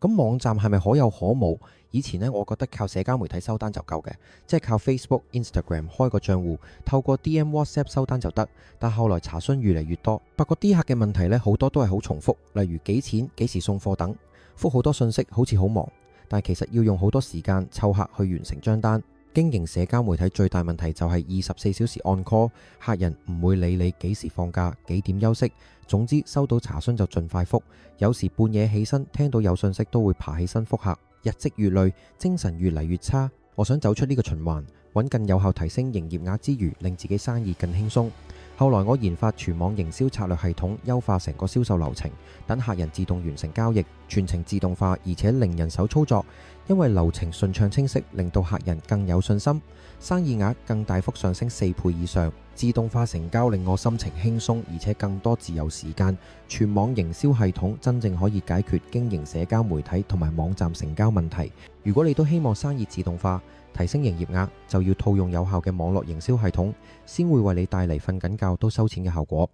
咁網站係咪可有可無？以前呢，我覺得靠社交媒體收單就夠嘅，即係靠 Facebook、Instagram 開個賬戶，透過 DM、WhatsApp 收單就得。但後來查詢越嚟越多，不過啲客嘅問題呢，好多都係好重複，例如幾錢、幾時送貨等，覆好多信息好似好忙，但係其實要用好多時間湊客去完成張單。經營社交媒體最大問題就係24小時 on call， 客人唔會理你幾時放假、幾點休息，總之收到查詢就盡快覆。有時半夜起身聽到有信息都會爬起身覆客，日積月累，精神越嚟越差。我想走出呢個循環，揾更有效提升營業額之餘，令自己生意更輕鬆。後來我研發全網營銷策略系統，優化成個銷售流程，等客人自動完成交易，全程自動化，而且零人手操作。因為流程順暢清晰，令到客人更有信心，生意額更大幅上升4倍以上。自動化成交令我心情輕鬆，而且更多自由時間。全網營銷系統真正可以解決經營社交媒體同埋網站成交問題。如果你都希望生意自動化，提升營業額，就要套用有效嘅網絡營銷系統，先會為你帶嚟瞓緊覺都收錢嘅效果。